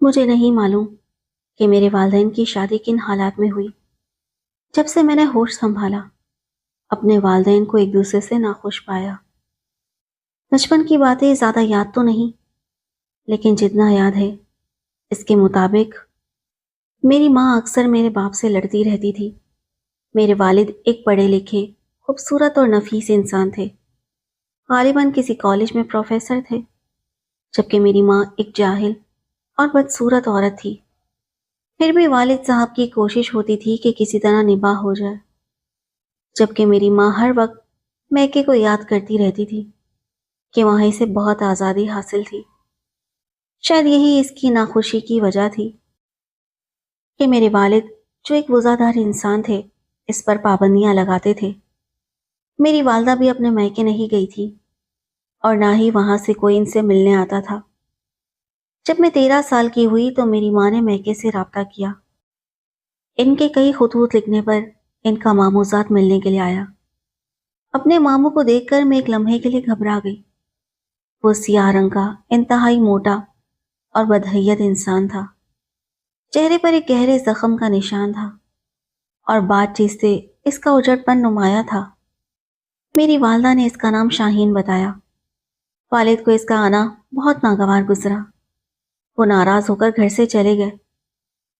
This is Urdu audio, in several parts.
مجھے نہیں معلوم کہ میرے والدین کی شادی کن حالات میں ہوئی۔ جب سے میں نے ہوش سنبھالا، اپنے والدین کو ایک دوسرے سے ناخوش پایا۔ بچپن کی باتیں زیادہ یاد تو نہیں، لیکن جتنا یاد ہے اس کے مطابق میری ماں اکثر میرے باپ سے لڑتی رہتی تھی۔ میرے والد ایک پڑھے لکھے، خوبصورت اور نفیس انسان تھے، غالباً کسی کالج میں پروفیسر تھے، جبکہ میری ماں ایک جاہل اور بدصورت عورت تھی۔ پھر بھی والد صاحب کی کوشش ہوتی تھی کہ کسی طرح نباہ ہو جائے، جبکہ میری ماں ہر وقت میکے کو یاد کرتی رہتی تھی کہ وہیں سے بہت آزادی حاصل تھی۔ شاید یہی اس کی ناخوشی کی وجہ تھی کہ میرے والد جو ایک وفادار انسان تھے اس پر پابندیاں لگاتے تھے۔ میری والدہ بھی اپنے میکے نہیں گئی تھی اور نہ ہی وہاں سے کوئی ان سے ملنے آتا تھا۔ جب میں 13 سال کی ہوئی تو میری ماں نے میکے سے رابطہ کیا۔ ان کے کئی خطوط لکھنے پر ان کا ماموں ذات ملنے کے لیے آیا۔ اپنے ماموں کو دیکھ کر میں ایک لمحے کے لیے گھبرا گئی۔ وہ سیاہ رنگ کا، انتہائی موٹا اور بدحیت انسان تھا۔ چہرے پر ایک گہرے زخم کا نشان تھا اور بات چیت سے اس کا اجڑ پن نمایاں تھا۔ میری والدہ نے اس کا نام شاہین بتایا۔ والد کو اس کا آنا بہت ناگوار گزرا۔ وہ ناراض ہو کر گھر سے چلے گئے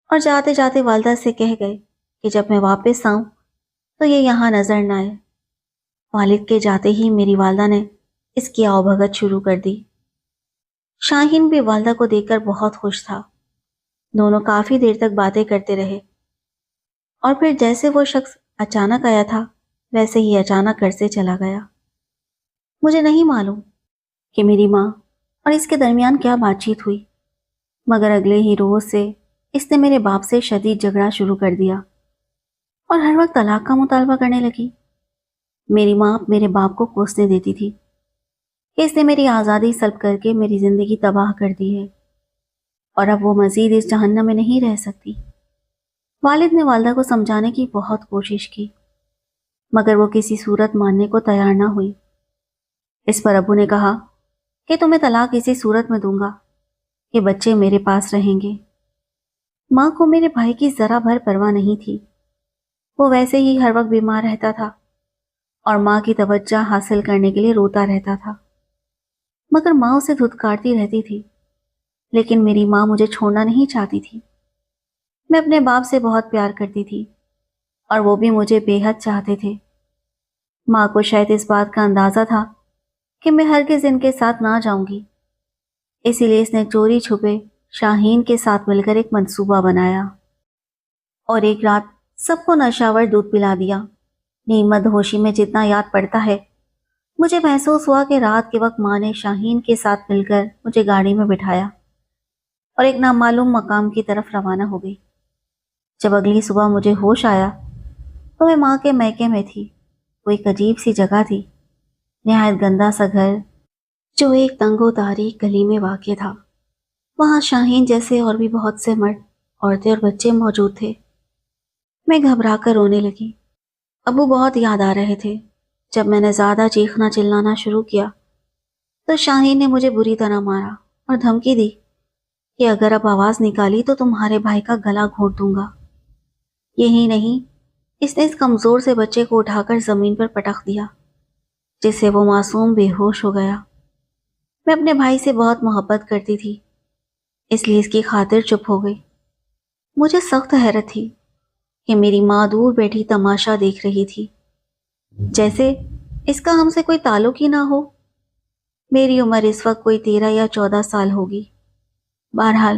اور جاتے جاتے والدہ سے کہہ گئے کہ جب میں واپس آؤں تو یہ یہاں نظر نہ آئے۔ والد کے جاتے ہی میری والدہ نے اس کی آؤ بھگت شروع کر دی۔ شاہین بھی والدہ کو دیکھ کر بہت خوش تھا۔ دونوں کافی دیر تک باتیں کرتے رہے اور پھر جیسے وہ شخص اچانک آیا تھا ویسے ہی اچانک گھر سے چلا گیا۔ مجھے نہیں معلوم کہ میری ماں اور اس کے درمیان کیا بات چیت ہوئی، مگر اگلے ہی روز سے اس نے میرے باپ سے شدید جھگڑا شروع کر دیا اور ہر وقت طلاق کا مطالبہ کرنے لگی۔ میری ماں میرے باپ کو کوسنے دیتی تھی کہ اس نے میری آزادی سلب کر کے میری زندگی تباہ کر دی ہے اور اب وہ مزید اس جہنم میں نہیں رہ سکتی۔ والد نے والدہ کو سمجھانے کی بہت کوشش کی، مگر وہ کسی صورت ماننے کو تیار نہ ہوئی۔ اس پر ابو نے کہا کہ تمہیں طلاق اسی صورت میں دوں گا کہ بچے میرے پاس رہیں گے۔ ماں کو میرے بھائی کی ذرا بھر پرواہ نہیں تھی۔ وہ ویسے ہی ہر وقت بیمار رہتا تھا اور ماں کی توجہ حاصل کرنے کے لیے روتا رہتا تھا، مگر ماں اسے دھتکارتی رہتی تھی۔ لیکن میری ماں مجھے چھوڑنا نہیں چاہتی تھی۔ میں اپنے باپ سے بہت پیار کرتی تھی اور وہ بھی مجھے بے حد چاہتے تھے۔ ماں کو شاید اس بات کا اندازہ تھا کہ میں ہرگز ان کے ساتھ نہ جاؤں گی، اسی لیے اس نے چوری چھپے شاہین کے ساتھ مل کر ایک منصوبہ بنایا اور ایک رات سب کو نشاور دودھ پلا دیا۔ نیم مدہوشی میں جتنا یاد پڑتا ہے، مجھے محسوس ہوا کہ رات کے وقت ماں نے شاہین کے ساتھ مل کر مجھے گاڑی میں بٹھایا اور ایک نامعلوم مقام کی طرف روانہ ہو گئی۔ جب اگلی صبح مجھے ہوش آیا تو میں ماں کے میکے میں تھی۔ وہ ایک عجیب سی جگہ تھی، نہایت گندا سا گھر جو ایک تنگ و تاریک گلی میں واقع تھا۔ وہاں شاہین جیسے اور بھی بہت سے مرد، عورتیں اور بچے موجود تھے۔ میں گھبرا کر رونے لگی۔ ابو بہت یاد آ رہے تھے۔ جب میں نے زیادہ چیخنا چلانا شروع کیا تو شاہین نے مجھے بری طرح مارا اور دھمکی دی کہ اگر اب آواز نکالی تو تمہارے بھائی کا گلا گھونٹ دوں گا۔ یہی نہیں، اس نے اس کمزور سے بچے کو اٹھا کر زمین پر پٹخ دیا، جس سے وہ معصوم بے ہوش ہو گیا۔ میں اپنے بھائی سے بہت محبت کرتی تھی، اس لیے اس کی خاطر چپ ہو گئی۔ مجھے سخت حیرت تھی کہ میری ماں دور بیٹھی تماشا دیکھ رہی تھی، جیسے اس کا ہم سے کوئی تعلق ہی نہ ہو۔ میری عمر اس وقت کوئی 13 یا 14 سال ہوگی۔ بہرحال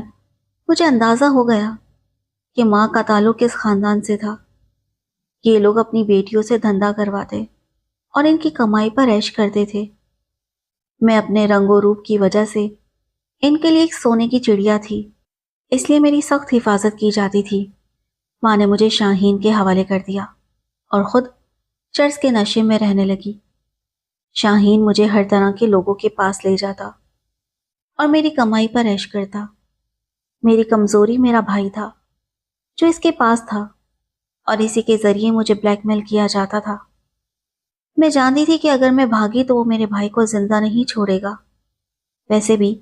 مجھے اندازہ ہو گیا کہ ماں کا تعلق کس خاندان سے تھا۔ یہ لوگ اپنی بیٹیوں سے دھندا کرواتے اور ان کی کمائی پر عیش کرتے تھے۔ میں اپنے رنگ و روپ کی وجہ سے ان کے لیے ایک سونے کی چڑیا تھی، اس لیے میری سخت حفاظت کی جاتی تھی۔ ماں نے مجھے شاہین کے حوالے کر دیا اور خود چرس کے نشے میں رہنے لگی۔ شاہین مجھے ہر طرح کے لوگوں کے پاس لے جاتا اور میری کمائی پر عیش کرتا۔ میری کمزوری میرا بھائی تھا جو اس کے پاس تھا اور اسی کے ذریعے مجھے بلیک میل کیا جاتا تھا۔ میں جانتی تھی کہ اگر میں بھاگی تو وہ میرے بھائی کو زندہ نہیں چھوڑے گا۔ ویسے بھی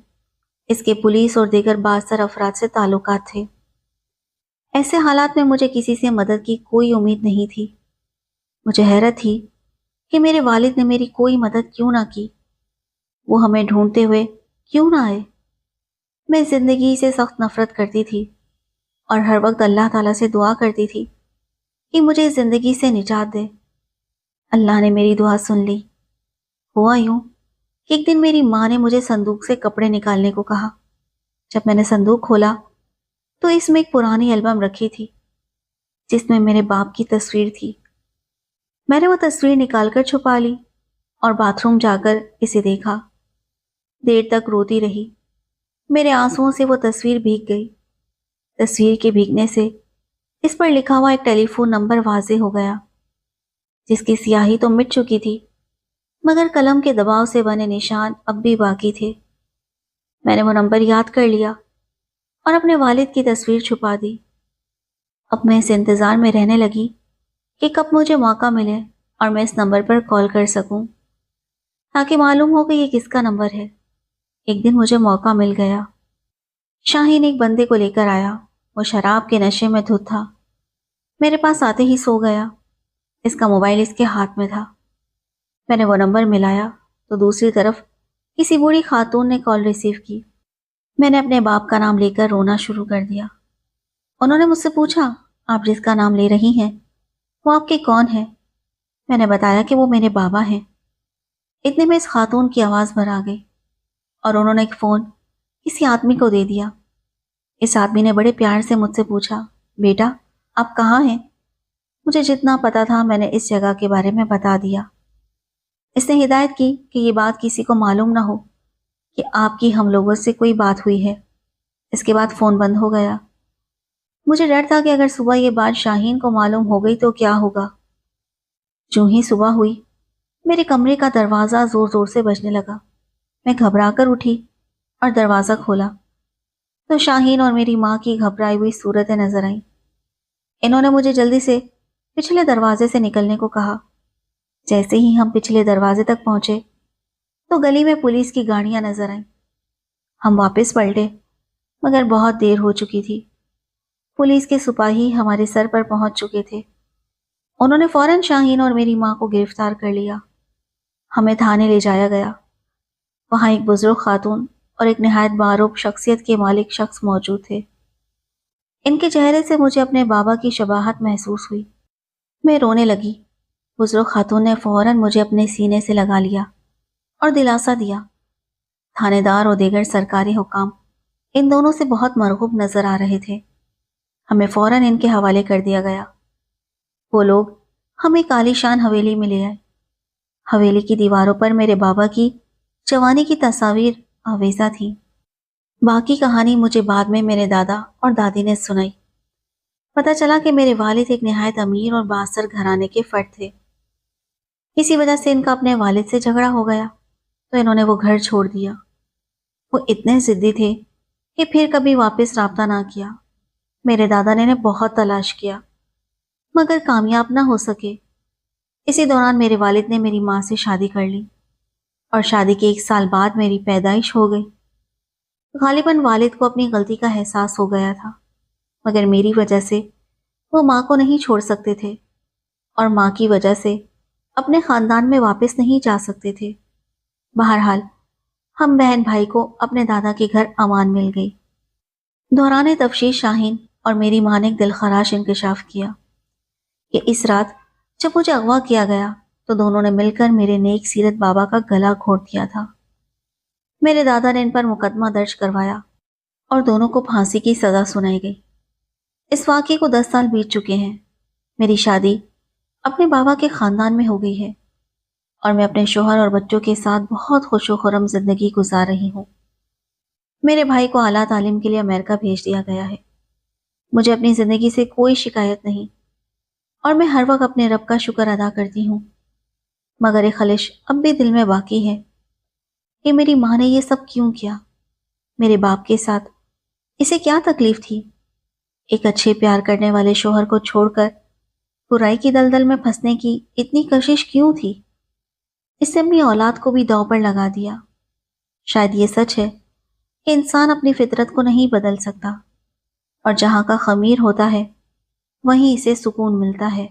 اس کے پولیس اور دیگر بااثر افراد سے تعلقات تھے۔ ایسے حالات میں مجھے کسی سے مدد کی کوئی امید نہیں تھی۔ مجھے حیرت تھی کہ میرے والد نے میری کوئی مدد کیوں نہ کی، وہ ہمیں ڈھونڈتے ہوئے کیوں نہ آئے۔ میں زندگی سے سخت نفرت کرتی تھی اور ہر وقت اللہ تعالیٰ سے دعا کرتی تھی کہ مجھے اس زندگی سے نجات دے۔ اللہ نے میری دعا سن لی۔ ہوا یوں کہ ایک دن میری ماں نے مجھے صندوق سے کپڑے نکالنے کو کہا۔ جب میں نے صندوق کھولا تو اس میں ایک پرانی البم رکھی تھی جس میں میرے باپ کی تصویر تھی۔ میں نے وہ تصویر نکال کر چھپا لی اور باتھ روم جا کر اسے دیکھا۔ دیر تک روتی رہی۔ میرے آنسوؤں سے وہ تصویر بھیگ گئی۔ تصویر کے بھیگنے سے اس پر لکھا ہوا ایک ٹیلی فون نمبر واضح ہو گیا جس کی سیاہی تو مٹ چکی تھی مگر قلم کے دباؤ سے بنے نشان اب بھی باقی تھے۔ میں نے وہ نمبر یاد کر لیا اور اپنے والد کی تصویر چھپا دی۔ اب میں اس انتظار میں رہنے لگی کہ کب مجھے موقع ملے اور میں اس نمبر پر کال کر سکوں تاکہ معلوم ہو کہ یہ کس کا نمبر ہے۔ ایک دن مجھے موقع مل گیا۔ شاہین ایک بندے کو لے کر آیا۔ وہ شراب کے نشے میں دھت تھا۔ میرے پاس آتے ہی سو گیا۔ اس کا موبائل اس کے ہاتھ میں تھا۔ میں نے وہ نمبر ملایا تو دوسری طرف کسی بوڑھی خاتون نے کال ریسیو کی۔ میں نے اپنے باپ کا نام لے کر رونا شروع کر دیا۔ انہوں نے مجھ سے پوچھا، آپ جس کا نام لے رہی ہیں وہ آپ کے کون ہیں؟ میں نے بتایا کہ وہ میرے بابا ہیں۔ اتنے میں اس خاتون کی آواز بھر آ گئی اور انہوں نے ایک فون کسی آدمی کو دے دیا۔ اس آدمی نے بڑے پیار سے مجھ سے پوچھا، بیٹا آپ کہاں ہیں؟ مجھے جتنا پتا تھا میں نے اس جگہ کے بارے میں بتا دیا۔ اس نے ہدایت کی کہ یہ بات کسی کو معلوم نہ ہو کہ آپ کی ہم لوگوں سے کوئی بات ہوئی ہے۔ اس کے بعد فون بند ہو گیا۔ مجھے ڈر تھا کہ اگر صبح یہ بات شاہین کو معلوم ہو گئی تو کیا ہوگا۔ جو ہی صبح ہوئی میرے کمرے کا دروازہ زور زور سے بجنے لگا۔ میں گھبرا کر اٹھی اور دروازہ کھولا تو شاہین اور میری ماں کی گھبرائی ہوئی صورتیں نظر آئیں۔ انہوں نے مجھے جلدی سے پچھلے دروازے سے نکلنے کو کہا۔ جیسے ہی ہم پچھلے دروازے تک پہنچے تو گلی میں پولیس کی گاڑیاں نظر آئیں۔ ہم واپس پلٹے مگر بہت دیر ہو چکی تھی۔ پولیس کے سپاہی ہمارے سر پر پہنچ چکے تھے۔ انہوں نے فوراً شاہین اور میری ماں کو گرفتار کر لیا۔ ہمیں تھانے لے جایا گیا۔ وہاں ایک بزرگ خاتون اور ایک نہایت معروف شخصیت کے مالک شخص موجود تھے۔ ان کے چہرے سے مجھے اپنے بابا کی شباہت محسوس ہوئی۔ میں رونے لگی۔ بزرگ خاتون نے فوراً مجھے اپنے سینے سے لگا لیا اور دلاسا دیا۔ تھانے دار اور دیگر سرکاری حکام ان دونوں سے بہت مرغوب نظر آ رہے تھے۔ ہمیں فوراً ان کے حوالے کر دیا گیا۔ وہ لوگ ہمیں عالی شان حویلی میں لے آئے۔ حویلی کی دیواروں پر میرے بابا کی جوانی کی تصاویر آویزاں تھیں۔ باقی کہانی مجھے بعد میں میرے دادا اور دادی نے سنائی۔ پتہ چلا کہ میرے والد ایک نہایت امیر اور بااثر گھرانے کے فرد تھے۔ کسی وجہ سے ان کا اپنے والد سے جھگڑا ہو گیا تو انہوں نے وہ گھر چھوڑ دیا۔ وہ اتنے ضدی تھے کہ پھر کبھی واپس رابطہ نہ کیا۔ میرے دادا نے انہیں بہت تلاش کیا مگر کامیاب نہ ہو سکے۔ اسی دوران میرے والد نے میری ماں سے شادی کر لی اور شادی کے 1 سال بعد میری پیدائش ہو گئی۔ غالباً والد کو اپنی غلطی کا احساس ہو گیا تھا مگر میری وجہ سے وہ ماں کو نہیں چھوڑ سکتے تھے اور ماں کی وجہ سے اپنے خاندان میں واپس نہیں جا سکتے تھے۔ بہرحال ہم بہن بھائی کو اپنے دادا کے گھر امان مل گئی۔ دوران تفتیش شاہین اور میری ماں نے ایک دلخراش انکشاف کیا کہ اس رات جب مجھے اغوا کیا گیا تو دونوں نے مل کر میرے نیک سیرت بابا کا گلا گھونٹ دیا تھا۔ میرے دادا نے ان پر مقدمہ درج کروایا اور دونوں کو پھانسی کی سزا سنائی گئی۔ اس واقعے کو 10 سال بیت چکے ہیں۔ میری شادی اپنے بابا کے خاندان میں ہو گئی ہے اور میں اپنے شوہر اور بچوں کے ساتھ بہت خوش و خرم زندگی گزار رہی ہوں۔ میرے بھائی کو اعلیٰ تعلیم کے لیے امریکہ بھیج دیا گیا ہے۔ مجھے اپنی زندگی سے کوئی شکایت نہیں اور میں ہر وقت اپنے رب کا شکر ادا کرتی ہوں مگر ایک خلش اب بھی دل میں باقی ہے کہ میری ماں نے یہ سب کیوں کیا۔ میرے باپ کے ساتھ اسے کیا تکلیف تھی؟ ایک اچھے پیار کرنے والے شوہر کو چھوڑ کر برائی کی دلدل میں پھنسنے کی اتنی کشش کیوں تھی؟ اس نے اپنی اولاد کو بھی داؤ پر لگا دیا۔ شاید یہ سچ ہے کہ انسان اپنی فطرت کو نہیں بدل سکتا، اور جہاں کا خمیر ہوتا ہے وہیں اسے سکون ملتا ہے۔